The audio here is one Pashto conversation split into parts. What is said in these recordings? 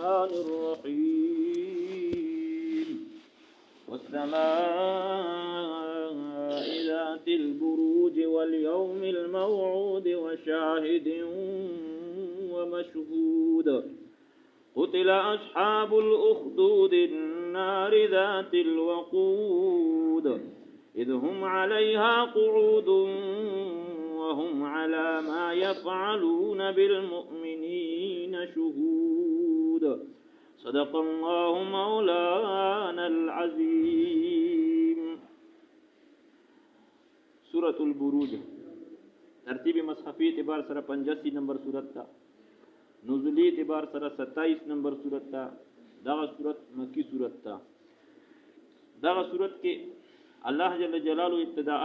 الرحمن الرحيم والسماء ذات البروج واليوم الموعود وشاهد ومشهود قتل أصحاب الأخدود النار ذات الوقود إذ هم عليها قعود وهم على ما يفعلون بالمؤمنين شهود صدق الله مولانا العظيم. سورة البروج ترتیب مصحفی اعتبار سره 85 نمبر سورت تا، نزولی اعتبار سره 27 نمبر سورت تا. دغه سورت مکی سورت تا. دغه سورت کې الله جل جلاله ابتداءً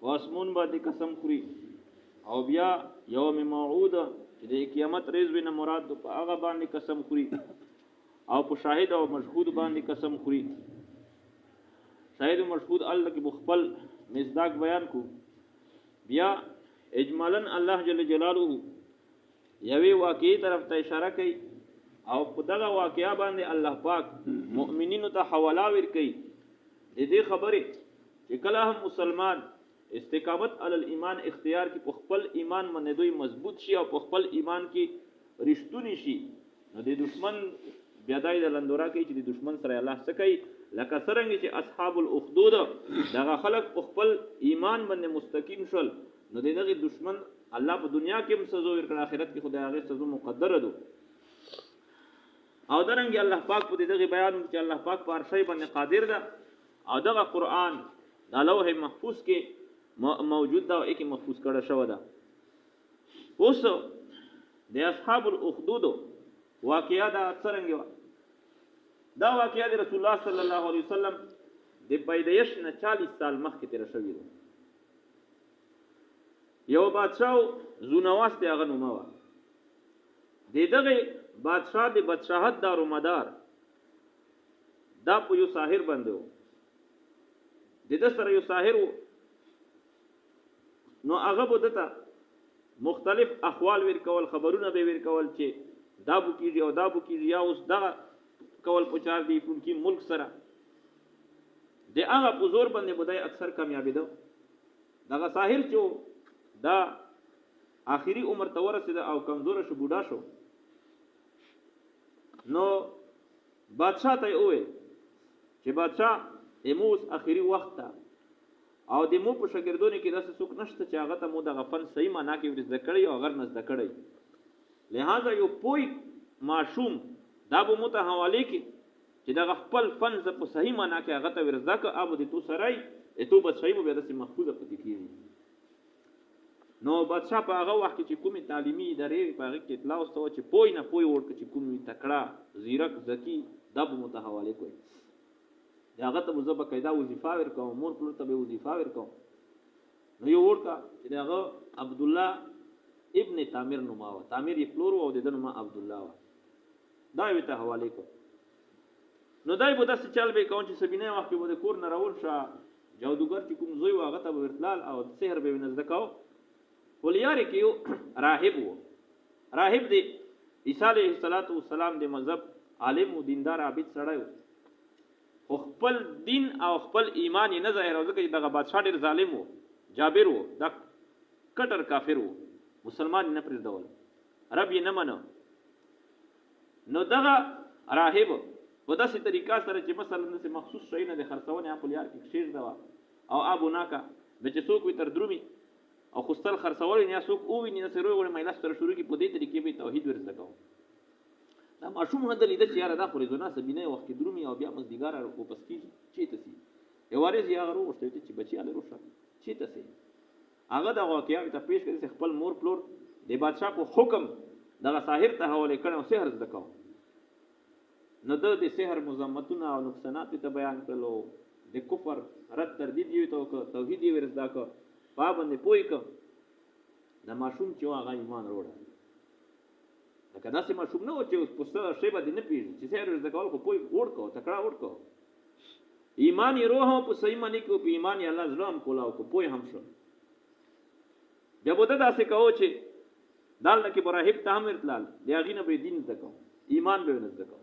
واسمون باندې قسم خوري او بیا یوم موعود چې د قیامت ورځ وینه مراد په هغه باندې قسم خوري او په شاهد او مشهود باندې قسم خوري. شاهد او مشهود الله کې مخبل مصداق بیان کو. بیا اجمالاً الله جل جلاله یوې واقعي طرف ته اشاره کوي او په دغه واقعیا باندې الله پاک مؤمنینو ته حواله ورکړي د دې خبرې چې کله هم مسلمان استقامت علی الایمان اختیار کی په خپل ایمان باندې دوی مضبوط شي او په خپل ایمان کې رښتونی شي، نو د دشمن بیا دای د لندورا کوي چې د دشمن سره الله څه کوي، لکه څنګه چې اصحاب الاخدود دغه خلق په خپل ایمان باندې مستقیم شول، نو دغه دشمن الله په دنیا کې هم سزا ورکړي، آخرت کې خدای هغه سزا مقدره ده. او درنګ الله پاک په دغه بیان چې الله پاک په هر شی باندې قادر ده او دغه قران د لوح محفوظ کې موجود ده او کې محفوظ کړه شو ده. اوس د اصحاب الاخدود واقعیا دا څنګه دا واقعیا د رسول الله صلی الله علیه وسلم د پیدایش نه 40 سال مخکې تیر شوی ده. یو بادشاہ زونواس ته هغه نومه و. دغه بادشاہ د بادشاہت دارو مدار دا په یو ساحر باندې و. د سره یو ساحر و، نو هغه بودته مختلف احوال ورکول، خبرونه به ورکول چې دا بو کیږي او دا بو کیږي، یا اوس دا کول پچار دی فونکی ملک سره د هغه په زور باندې بودای اکثر کامیابی ده. دغه ساحر چې دا آخري عمر ته ورسېده او کمزور شو، بوډا شو، نو بادشاہ ته وې چې بادشاہ اموس آخري وخت ته او د مو په شاګردونو کې داسې څوک نشته چې هغه ته مو د غفن صحیح معنا کې ورزده کړی او غیر نزده کړی، لہذا یو پوی معصوم دا به مو ته حواله کې چې د خپل فن ز په صحیح معنا کې هغه ته ورزده ک ابو د تو سرای ته به صحیح مو به داسې محفوظه پاتې کیږي. نو بادشاہ په هغه وخت کې کومي تعلیمي ادارې په هغه کې اطلاع واستو چې پوی نه پوی ورته چې کومي تکړه زیرک ذکی دا به مو ته حواله کوي، هغه ته مزبه قاعده وظیفه ورکوم، مور پلو ته به وظیفه ورکوم. نو یو ورته چې هغه عبد الله ابن تامر نومه و، تامر یې پلور او د نومه عبد الله و، دا یې ته حواله کو. نو دای په داسې چل به کوم چې سبینه وخت کې بده کور نه راول شه جادوګر چې کوم زوی واغه ته ورتلال او سحر به نزد کاو. ولیار کې یو راهب و، راهب دی عیسی علیه السلام د مذهب عالم او دیندار عابد سړی و، خو خپل دین او خپل ایمان یې نه ظاهر او ځکه چې دغه بادشاہ ډېر ظالم و، جابر و، دا کټر کافر و، مسلمان نه پرېږدول، رب یې نه منه. نو دغه راهب په داسې طریقه سره چې مثلا داسې مخصوص شی نه د خرڅونې په لیار کې کښېږده وه او ابو ناکه د چې څوک وي تر درومي او خستل خرڅول نه څوک وویني داسې روی غوړې میلاس سره شروع کړي، په دې طریقې به توحید ورزده کوو. دا ماشوم نه لیده چې یاره دا خو رضونا سبینه وخت کې درومي او بیا مزدیګار واپس کېږي چېرته سي یوارې یې هغه وغوښتل چې بچي هلې روشه چېرته سي هغه دغه واقعیا ته پیش کړي چې خپل مور پلور د بادشاہ په حکم دغه ساحر ته حواله کړی او سحر زده کوو. نو د سحر مذمتونه او نقصانات ته بیان کړلو، د کفر رد تردید یې ته وکړه، توحید یې ورزده کړه، په باندې پوه کړه. د ماشوم چې هغه ایمان وروړه، لکه داسې ماشوم نه و چې اوس په څه شی باندې نه پوهېږي چې سحر ورزده کول خو پوه وړکړه تکړه وړکړه، ایمان یې روح هم په صحیح معنی کې په ایمان یې الله زړه هم کولاو کو پوه هم شو. بیا به داسې کوو چې دال کې براهب ته هم ارتلال دی غینه به دین زکو ایمان به نه زکو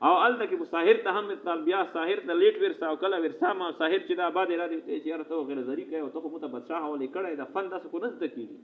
او الته کې مساحر ته هم ارتلال بیا ساحر د لیټ ورسا او کله ورسا ما ساحر چې دا آباد را دي چې یاره ته غیر زری کوي او ته مو ته بادشاہ ولې کړه دا فن داس کو نه زده کیږي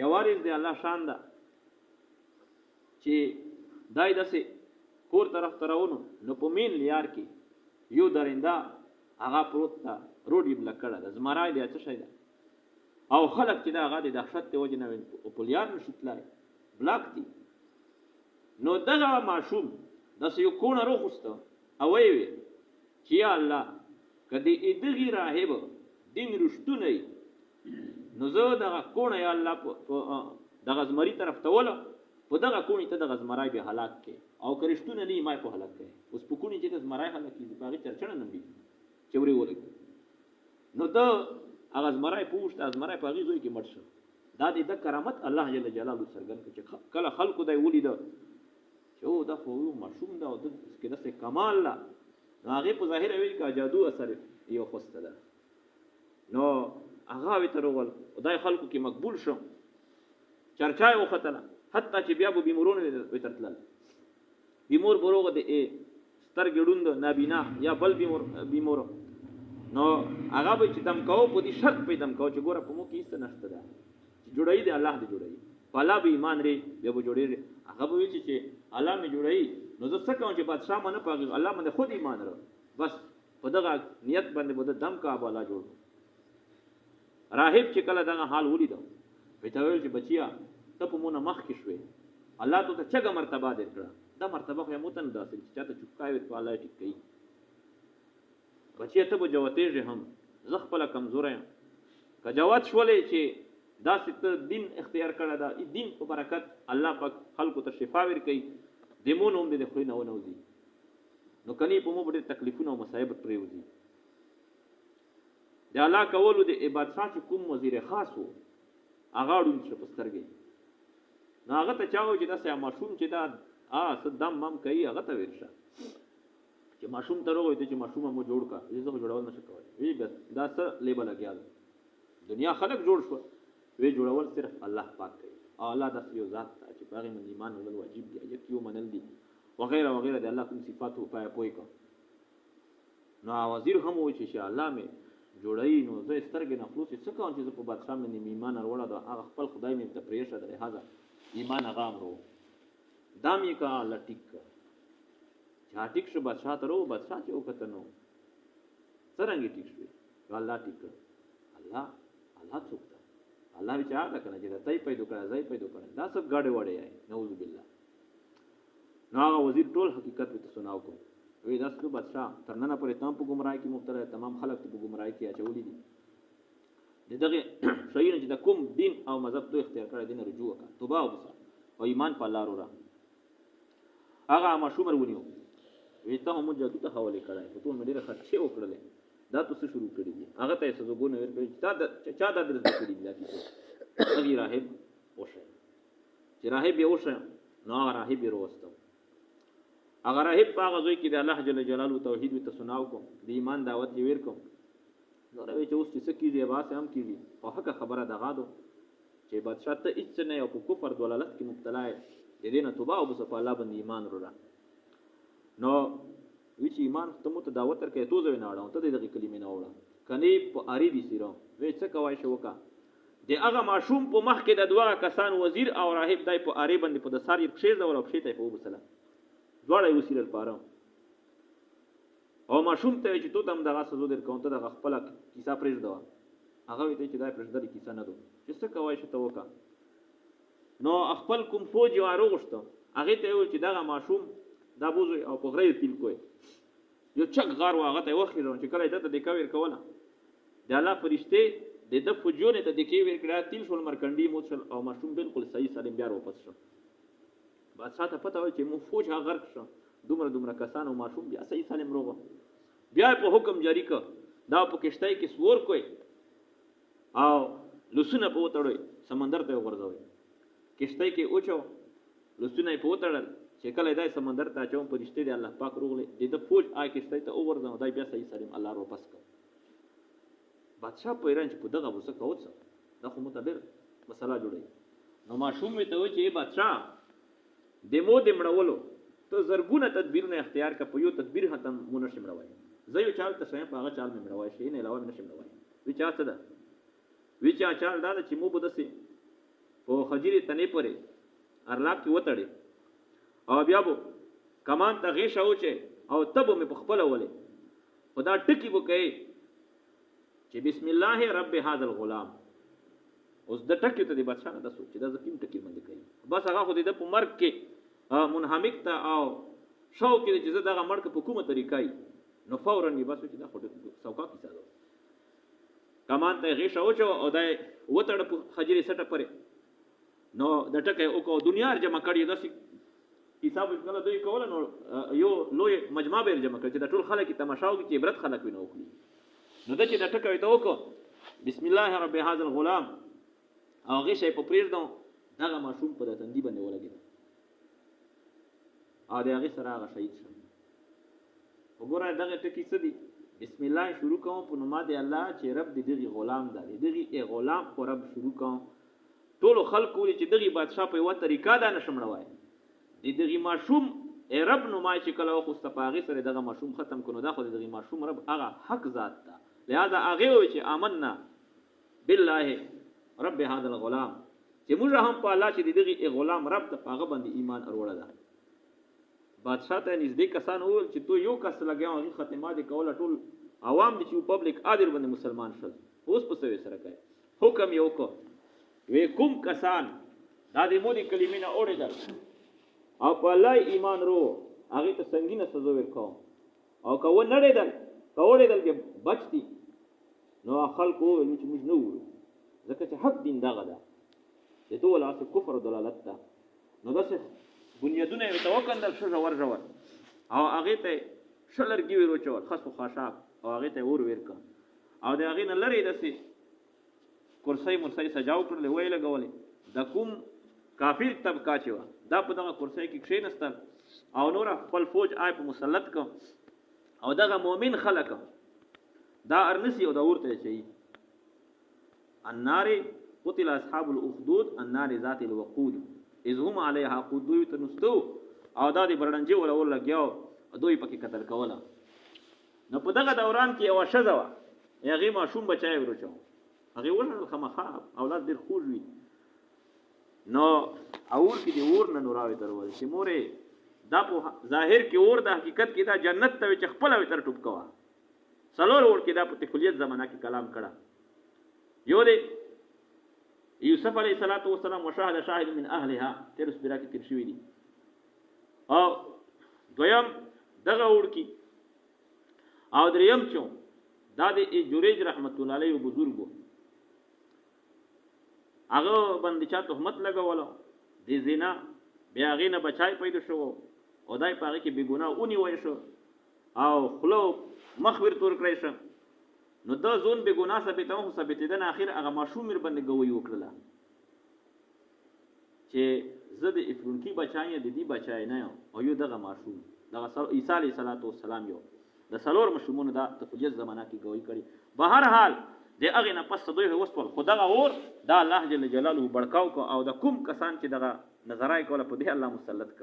یوارې دی الله شان دا چې دای دسه کور طرف تراونو نو په مين لیار کې یو درنده هغه پروت تا روډي بل کړه د زمرای دی څه شي دا او خلک چې دا هغه د دهشت ته وجنه او په لیار نشټلای بلاک دي نو دغه معشوم د یو کونه روخسته او وی چې یا الله کدی ادغی راهب دین رښتونه نو زه دغه کونه یا الله دغه زمری طرف ته ولا په دغه کونی ته دغه زمرای به هلاک کې او کرشتونه نه ما په هلاک کې اوس په کونی چې زمرای هلاک کیږي په هغه چرچنه نه بي چوري ولګ نو دا هغه زمرای پوښت از زمرای په هغه ځای کې مړ شو دا د کرامت الله جل جلاله څرګند کړي کله خلکو دای ولید چې او دا خو معصوم دا د کې د کمال لا هغه په ظاهر وی کا جادو اثر یو خوسته ده نو هغه وی تر ول خدای خلکو کې مقبول شو چرچای وختله حتی چې بیا به بیمورونه وترتل بیمور بروغ د سترګړوند نابینا یا بل بیمور نو هغه به چې دم کوو په دې شرط په دم کوو چې ګوره په مو کې څه نشته ده چې جوړای دی الله دې جوړای فلا به ایمان لري بیا به جوړي هغه به چې الله مې جوړای نو زه څه کوم چې بادشاہ باندې پاږي الله باندې خود ایمان لرو بس په دغه نیت باندې بده دم کا بالا جوړ راهب چې کله دغه حال ولید په تاویل چې بچیا ته په مونږه مخ کې شوې الله ته څنګه مرتبه درکړه دا مرتبه خو متن داسې چې چاته چوکای په الله ټیک کوي بچی ته به جواتېږي هم زه خپل کمزور یم که جوات شولې چې دا ست دین اختیار کړه دا دین په برکت الله پاک خلکو ته شفا ورکړي دمون هم دې خو نه ونوځي نو کني په مو ډېر تکلیفونه او مصايب پرېوځي د الله کولو د عبادت چې کوم وزیر خاص وو هغه ډون څه پسترګي نو هغه ته چاو چې دا سه ماشوم چې دا صدام مم کوي هغه ته ورشه چې ماشوم ته وروي ته چې ماشوم مو جوړ کا زه جوړول نشم کولای وی بس دا څه لیبل لګیا دنیا خلق جوړ شو وی جوړول صرف الله پاک کوي او الله د یو ذات چې باغ من ایمان ولل واجب دی یو منل دي وغیرہ وغیرہ د الله کوم صفات او پای پوي کو نو وزیر هم و چې الله مې جوړای نو زه سترګې نه خلاص څه کوم چې په بادشاہ مې ایمان وروړه دا هغه خپل خدای مې ته پریښه ده هغه ایمان هغه امرو دامي کا لټیک چا ټیک شو بادشاہ ته ورو بادشاہ چې وکړه نو څنګه ټیک شو الله ټیک الله څوک ده الله چې هغه کنه چې دای پیدا کړه ځای پیدا کړه دا سب غاډه وړي ہے نعوذ بالله نو هغه وزیر ټول حقیقت ته سناو کو وی دا څو بادشاہ ترنه پرې تام په گمراهی کې مبتلا تمام خلک په گمراهی کې اچولې دي دغه شایي چې د کوم دین او مذهب دوی اختیار کړی دین رجوع وکړه توبه وکړه او ایمان په الله وروړه هغه مشومر ونیو وی ته هم جادو ته حواله کړای په ټول مډیره خرچه وکړلې دا تاسو شروع کړی دي هغه ته څه زګونه ورکړي چا دا درځ کړی دي هغه راهب وشه چې راهب یې وشه نو هغه راهب یې وروسته هغه راهب هغه ځای کې د الله جل جلاله توحید ته سناو کو د ایمان دعوت یې ورکوم نو راوي چې اوس څه کیږي واسه هم کیږي او حق خبره دغه دو چې بادشاہ ته هیڅ نه یو په کفر دلالت کې مبتلا دی د دې نه توبه او بس په الله باندې ایمان وروړه نو وی چې ایمان ته مو ته دعوت ورکې تو ځوي نه اړه ته دغه کلمې نه وړه کني په اری دي سیرو وی څه کوي شو وکا د هغه ماشوم په مخ کې د دوه کسان وزیر او راهب دای په اری باندې په د ساری خیر دا ولا خیر ته په وبسله دواړه وسیله لپاره او ماشوم ته چې تو تم دغه سزو در کوم ته د خپل کیسه پرېږ دا هغه وی ته چې دا پرېږ د کیسه نه دو چې څه کوي شته وکا نو خپل کوم فوج وارو غشته هغه ته وی چې دغه ماشوم دا بوزي او په غیر تل کوي یو چک غار واغه ته وخیرو چې کله دته د کویر کوله د الله فرشته د فوجونه ته د کویر کړه تل شول مرکندی موصل او ماشوم بالکل صحیح سالم بیا واپس شو بادشاہ ته پته وای چې مو فوج هغه غرق شو دومره کسان او ماشوم بیا صحیح سالم روغه بیا په حکم جاری ک دا په کشتای کې سور کوي او لسونه په وټړوي سمندر ته ورځوي کشتای کې اوچو لسونه په وټړل چې کله دای سمندر ته چوم پرشته دی الله پاک روغله د فوج آی کشتای ته ورځو دای بیا صحیح سالم الله واپس ک بادشاہ په ایران چې په دغه وسه کوڅه دا خو متبر مسله جوړي. نو ماشوم ته وایي چې بادشاه د مو د مړولو ته زرګونه تدبیرونه اختیار کا، په یو تدبیر ختم مونږ نشم مړوي. زه یو چال ته شایم په هغه چال مې مړوي شي نه علاوه نشم مړوي. وی چا څه ده؟ وی چا چال دا چې مو بدسي په خجری تنه پرې ارلاک کې وتړي او بیا بو کمان ته غیش اوچه او تب مې په خپل ولې خدا ټکی وکي چې بسم الله رب هذا الغلام. اوس د ټکی ته د بادشاہ نه د سوچ دا زکیم ټکی باندې کوي، بس هغه خو د په مرګ کې منهمک ته او شوق کې چې دغه مرګ په کومه طریقای نو فورا یې بس چې دا خو سوکا کیسه ده. کمان ته غیش اوچه او دای وتړ په خجری سټه پرې نو د ټکی او کو دنیا جمع کړی داسې حساب کله دوی کول نو یو لوی مجمع به جمع کړي چې د ټول خلک تماشاو کې عبرت خلک ویني وکړي. نو د چې د ټکی ته وکړو بسم الله رب هذا الغلام او غیشه په پریږدو دغه ماشوم په تندې باندې ولګي او دغه سره هغه شهید شو. وګوره دغه ټکی څه دی؟ بسم الله شروع کوم په نوم دی الله چې رب دغه غلام دی، دغه غلام خو رب شروع کوم ټول خلک ولې چې دغه بادشاہ په یو طریقه دا نشمړوي دغه ماشوم رب نو ما چې کله خو استفاغي سره دغه ماشوم ختم کړو دا خو دغه ماشوم رب هغه حق ذات ده. لہذا هغه وی چې آمنا بالله رب هذا الغلام چې موږ هم په الله چې دغه غلام رب ته هغه باندې ایمان اروړه ده. بادشاہ ته نږدې کسان وول چې تو یو کس لګیاو هغه ختمه دي کوله ټول عوام دي چې پبلک عادل باندې مسلمان شول. اوس په څه سره کوي حکم یو کو وی کوم کسان دا د مودي کلمې نه اورېدل او په الله ایمان ورو هغه ته سنگینه سزا ورکاو او کو نړیدل کوړېدل کې بچتي نو خلکو ویل چې موږ نه وو ځکه چې حق دین دغه ده چې ټول اس کفر او دلالت ده. نو داسې بنیادونه یې توکندل شو ور او هغه ته شلرګي ورو چول خاصو خاشاک او هغه ته ور ورکا او د هغه نه لری دسي کرسي مرسي سجاو کړل وی لګولې د کوم کافر طبقه چې دا په دغه کرسي کې کښینستل او نور خپل فوج آی په مسلط کو او دغه مؤمن خلک دا ارنسی او دا ورته شي النار قتل اصحاب الاخدود النار ذات الوقود اذ هم عليها قدوه تنستو او دا دی برډنجي ولا لګیاو دوی پکې قتل کوله. نو په دغه دوران کې یو شزوا هغه ماشوم بچای ورچو هغه ورنه خمخا اولاد ډیر خوږ وي نو اول کې دی ور نه نوراوي درول چې مورې دا په ظاهر کې اور د حقیقت کې دا جنت ته چې خپل وتر ټوب کوا سلور ور کې دا په کلیت زمانہ کې کلام کړه. یو دی یوسف علیه السلام وشاهد شاهد من اهلها ترس برا کې تیر شوی دی او دویم دغه ور کې او دریم چون دا د جوریج رحمت الله علیه بزرګو هغه باندې چا تهمت لګوله د زنا بیا غینه بچای پیدا شو او دای پاره کې بیګونه اونې وای شو او خلو مخبر تور کړی شو نو دا زون بیګونه ثابته هو ثابته ده اخر هغه ماشوم مر باندې گوي وکړه چې زه د افرونکی بچای د دې بچای نه او یو دغه ماشوم دغه عیسی علیه السلام یو د سلور مشمونه دا تفجیز زمانہ کې گوي کړي. بهر حال د هغه نه پس دوی وسول خدغه اور دا الله جل جلاله بڑکاو کو او د کوم کسان چې دغه نظرای کوله په دې الله مسلط ک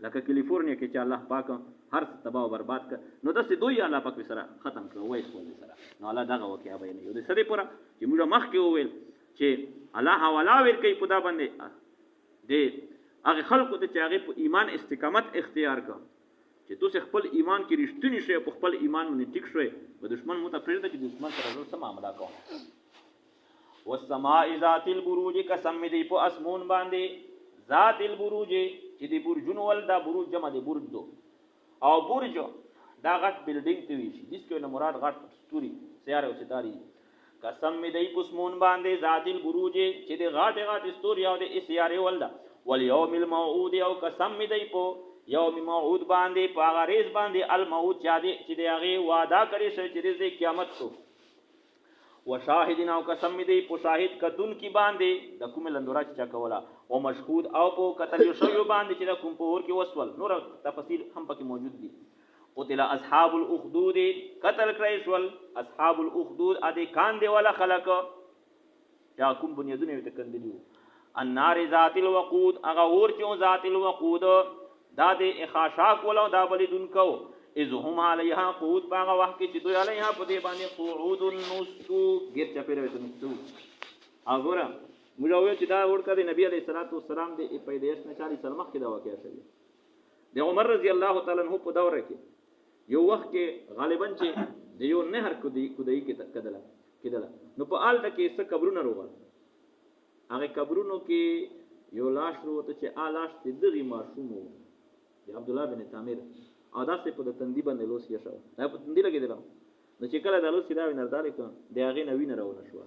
لکه کیلیفورنیا کې چې الله پاک هر څه تباہ او برباد ک نو داسې دوی الله پاک سره ختم کړ وای خو سره نو الله دغه وکیا بیان یو د سړي پورا چې موږ مخ کې وویل چې الله حواله ور کوي په دا باندې د هغه خلکو ته چې هغه په ایمان استقامت اختیار کړ چې تاسو خپل ایمان کې رښتینی شئ په خپل ایمان باندې ټیک شئ به دشمن مو ته پرېږده چې دشمن سره څه معاملہ کوم. والسماء ذات البروج قسم دې په اسمون باندې ذات البروج چې دې برجونو ول دا بروج جمع دې برج دو او برج دا غټ بلډینګ ته وی شي جس کې نه مراد غټ ستوري سیاره او ستاري قسم دې په اسمون باندې ذات البروج چې دې غټ ستوري او دې سیاره ول دا والیوم الموعود او قسم دې په یوم موعود باندې پاغریز باندې الموعود چې دی هغه وعده کړی شي چې د قیامت کو وشاهدین او قسم دی په شاهد کدون کی باندې د کوم لندورا چې کولا او مشهود او په قتل شو باندې چې د کوم په اور کې وسول نور تفصیل هم پکې موجود دي. قتل اصحاب الاخدود قتل کړی شول اصحاب الاخدود ا دې کان دی ولا خلق چا کوم بنیادونه یې تکندلی النار ذات الوقود هغه اور چې ذات الوقود دا د اخاشاک ولا دا بلیدونکو اذ هم علیها قعود باغه وخت کې چې دوی علیها په دې باندې قعود نستو غیر چپیره وته نستو هغه موږ وایو چې دا ورکه د نبی علیه الصلاۃ والسلام د پیدایش نه 40 سال مخکې دا واقعیا شوی د عمر رضی الله تعالی عنہ په دوره کې یو وخت کې غالبا چې د یو نهر کدی کې کېدله نو په آل کې څه قبرونه روغل هغه قبرونو کې یو لاش وروته چې آلاش د دغه معصوم وو د عبد الله بن تامر او دا څه په د تندی باندې لوس یې شو دا په تندی لګیدل نو چې کله د لوس دا وینر دالې کو د هغه نوینه راونه شو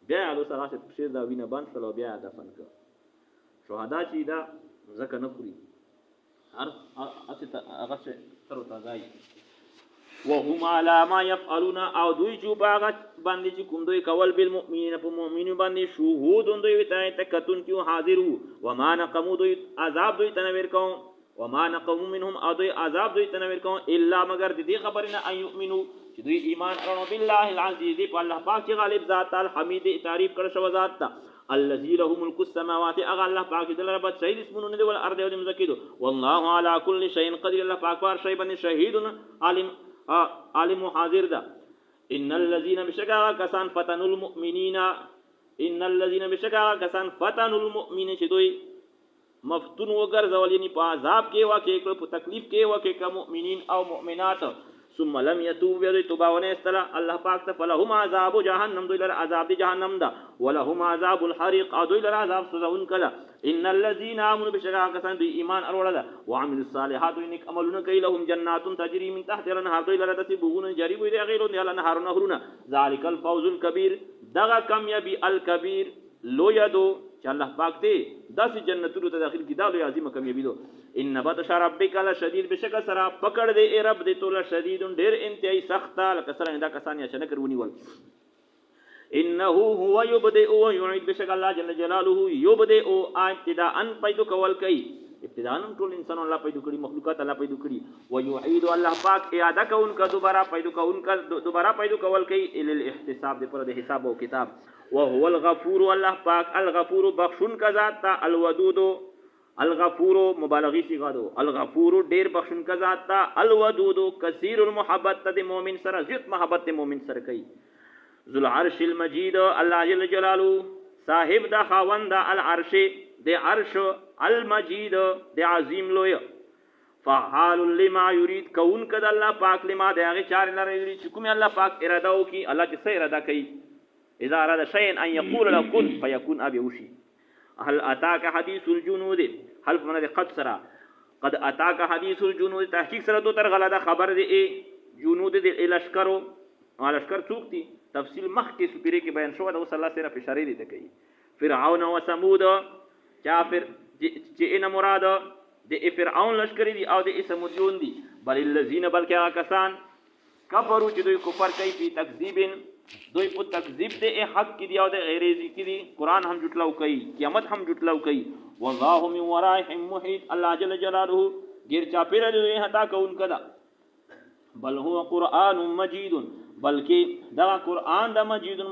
بیا لوس هغه څه په دا وینه باندې فلو بیا دفن کړ شهدا چې دا زکه نه خوري هر هغه څه تر تازای وهم على ما يفعلون او دوی چې باغ باندې چې کوم دوی کول بالمؤمنین په مؤمنین باندې شهود دوی وتای تکتون کیو حاضر و ما نقمو دوی عذاب دوی تنویر کوم وما نقمو منهم او دوی عذاب دوی تنویر کوم الا مگر دې خبرنه ان یؤمنو چې دوی ایمان اورو بالله العزیز په الله پاک چې غالب ذات الحمید تعریف کړ شو ذات تا الذي له ملك السماوات اغه الله پاک دې لره بچ شهید اسمونه دې ول ارض او مزکیدو والله على كل شيء قدير الله پاک پر شی باندې شهید عالم حاضر ده ان الذين بشکا کسان فتنوا المؤمنین ان الذين بشکا کسان فتنوا المؤمنین چې دوی مفتون وګرځول یعنی په عذاب کې واقع کړ په تکلیف کې واقع کړ مؤمنین او مؤمنات ثم لم يتوبوا دوی توبه ونه استلا الله پاک ته فلهم عذاب جهنم دوی لره عذاب دی جهنم ده ولهم عذاب الحريق او دوی لره عذاب سوزون کړه ان الذين امنوا بشکا کسان دوی ایمان اورول وعملوا الصالحات انک عملون کوي لهم جنات تجري من تحت الانهار دوی لره دسی بوغون جاری وي دی غیرون دی الانهار نهرونه ذالک الفوز الكبير دغه کامیابی الکبیر لو یادو چې الله پاک دې داسې جنتونو ته داخل کی دا لوی عظیمه کامیابی دو ان بطش ربک لشدید بشک سرا پکړ دې ای رب دې توله شدید ډیر انتهایی سخت لکه سره دا کسان یا شنه کرونی ول انه هو يبدئ ويعيد بشک الله جل جلاله يبدئ ابتداء پیدا کول کوي ابتداء ټول انسان الله پیدا کړی مخلوقات الله پیدا کړی و يعيد الله پاک اعاده کون کا دوباره پیدا کون کا دوباره پیدا کول کوي ال الاحتساب دې پر د حساب او کتاب وهو الغفور الله پاک الغفور بخشون کا ذات تا الودود الغفور مبالغی صيغه دو الغفور ډیر بخشون کا ذات تا الودود کثیر المحبت د مؤمن سره زیات محبت د مؤمن سره کوي ذل عرش المجید الله جل جلاله صاحب دا خاوند العرش د عرش المجید د عظیم لوی فعال لما يريد کون کد الله پاک لما دغه چار لري چې کوم الله پاک اراده وکي الله چې څه اراده کوي اذا اراد شيئا ان يقول له كن فيكون ابي وشي هل اتاك حديث الجنود حلف من قد سرا قد اتاك حديث الجنود تحقیق سره تو تر غلا خبر دی جنود د لشکرو لشکر څوک دي تفصیل مخ کې سپیره کې بیان شو د صلی الله سره اشاره دي کوي فرعون و ثمود کافر چې ان مراد د فرعون لشکر دي او د ثمودیون دي بل الذين بلکې کسان کفروا چې دوی کفر کوي په تکذیب دوی په تکذیب ته حق کې دی او د غیر ذکر دي قران هم جټلاو کوي قیامت هم جټلاو کوي والله من ورائهم محيط الله جل جلاله غیر چا پیر دی هتا کون کدا بل هو قران مجید بلکې دا قران د مجید